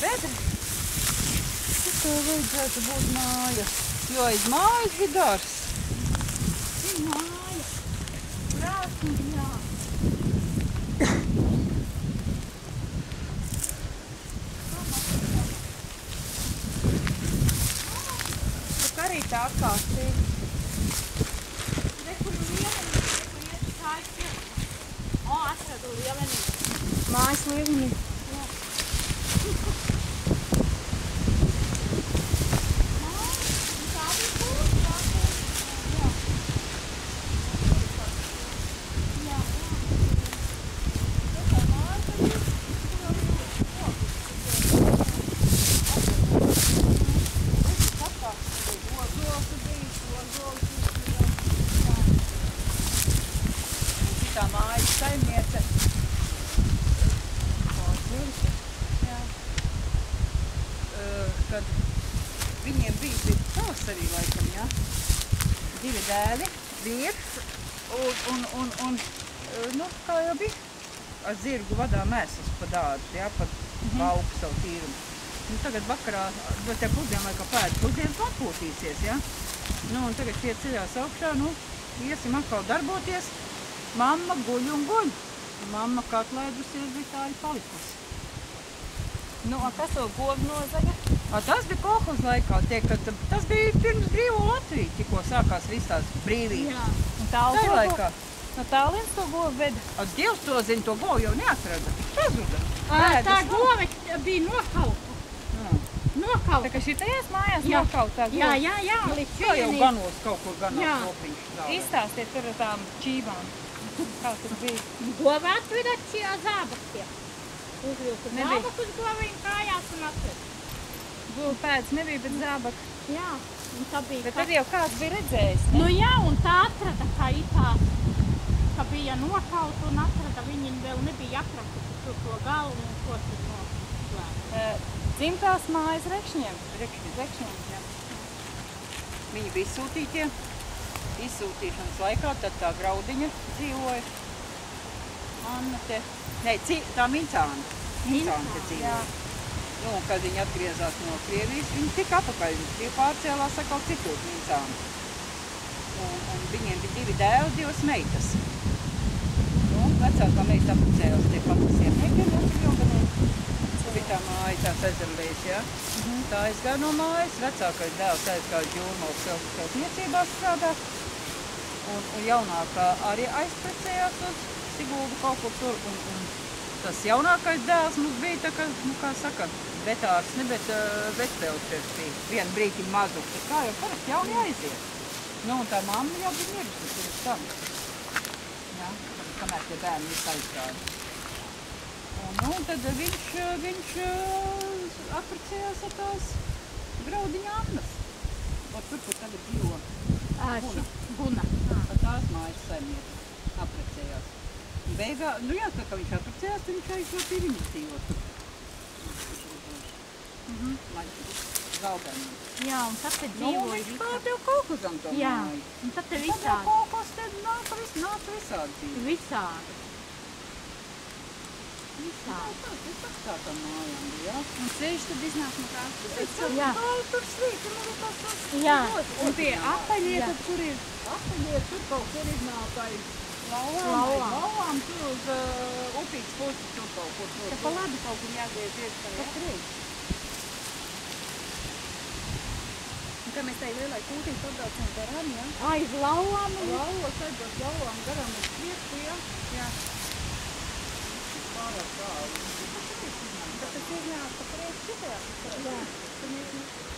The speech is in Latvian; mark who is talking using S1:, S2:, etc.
S1: bedra. Tā vajadzētu būt māja, jo aiz mājas bija dārs.
S2: Ir māja. Krāsni, jā.
S1: Tur arī tā atkārtīgi.
S2: Rekur lievenī, rekur iet kājas pielikā. O, atradu lievenī.
S3: Mājas lievenī.
S1: Tā mājas saimniece. Kad viņiem bija pavasarī laikam, jā. 2 dēļi, vīrs un nu, kā jau bija, ar zirgu vadā mēsas pa dārzu, jā, pa lauku savu tīrumu. Nu, tagad vakarā, bet te pusdienlaikā pēd pusdienas atpūtīsies, jā. Nu, un tagad tie ceļās augšā, nu, iesim atkal darboties. Mamma guļ un guļ. Mamma kā atlēdusies, bija tā arī palikusi.
S3: Nu, a kas to govu nozaga?
S1: Tas bija kolhoz laikā, tas bija pirms brīvo Latviju, tikko sākās viss tās brīvības.
S2: Jā.
S3: Un tālu
S1: Tā laikā.
S3: No tālienes to govu veda?
S1: Dievs to zina, to govu jau neatrada. Pazuda.
S2: Tā gove bija nokauta. Nokauta.
S3: Tā kā šitajās mājās
S2: Jā.
S3: nokaut tā gova?
S2: Jā, līdz
S1: Tā jau
S2: šienī.
S1: ganos kaut kur
S2: Jā.
S1: ganās lopiņš.
S3: Izstāstiet tur ar tām čībām. Kā tas bija?
S2: Gove atveda šajā zābakiem. Uzvilka
S3: Nebija.
S2: zābakus govīm kājās un atveda.
S3: Govu pēdas nebija, bet zābak.
S2: Jā, un tā bija.
S3: Bet tad jau kāds bija redzējis, ne?
S2: Nu jā, un tā atrada, kā itās, ka bija nokauta un atrada, viņi vēl nebija atrakuši tur to galvu un ko tur noslēgt.
S3: Dzimtās mājas Rekšņiem.
S1: Rekšņiem, jā. Viņi bija izsūtītie. Izsūtīšanas laikā, tad tā Graudiņa dzīvoja. Anna te, tā Mincāna. Mincāna te dzīvoja. Nu, un kad viņi atgriezās no Krievijas, viņi tika apakaļ. Viņi pārcēlās atkal citur Mincāna. Un viņiem bija 2 dēli, 2 meitas. Nu, vecākā meita apprecējās tie patasiem Egeļiem. Tā bija tā māja, tās ezerlēs, jā. Tā aizgāja no mājas, vecākais dēls aizgāja Ģūrmals celtniecībās strādāt. Un jaunākā arī aizprecējās uz Siguldu kaut kur tur. Un tas jaunākais dēls mums bija tā, ka, nu, kā saka, betārs, ne, bet bezpēlčers bija. Vienu brītiņu mazu, bet kā jau parasti jauni aiziet. Nu, un tā mamma jau bija mirusi pirms tam. Jā, kamēr tie bērni viss aizgāja. Nu, tad viņš apprecējās ar tās Graudiņa Annas. Tur, kur tagad dzīvo
S2: Buna.
S1: Tās mājas saimniece apprecējās. Beigā, nu jā, tā kā viņš apprecējās, tad viņš aizgāja pie viņas dzīvot. Galbeniem.
S2: Jā, un tad te
S1: Nu,
S2: dzīvoja
S1: viņš
S2: visādi.
S1: pārdeva kolhozam to
S2: Jā,
S1: māju.
S2: un tad te
S1: Tad jau
S2: visādi.
S1: kolhoz te nāca visādi dzīve.
S2: Visādi. Visādi.
S1: Tā tā mājām bija, jā.
S3: Un ceļš tad iznāk no tās.
S2: Jā.
S1: Tur slīta, man liekas, tas
S2: Jā.
S3: Un tie apaļie, tad tur ir.
S1: Apaļie tur kaut kur iznāk aiz lauvām, tur uz upītes puses tur kaut kur.
S3: Ka pa labi kaut kur jāgriez iekšā, jā? Un kā mēs tai lielai kūtīt atbraucam garām, jā?
S2: Aiz lauvām un
S1: Lauvas aizbrauc lauvām garām uz priekšu, jā.
S3: Jā.
S1: Pārāk tālu.
S3: Bet tas iznāk pa priekšu šitajā pusē.
S2: jā.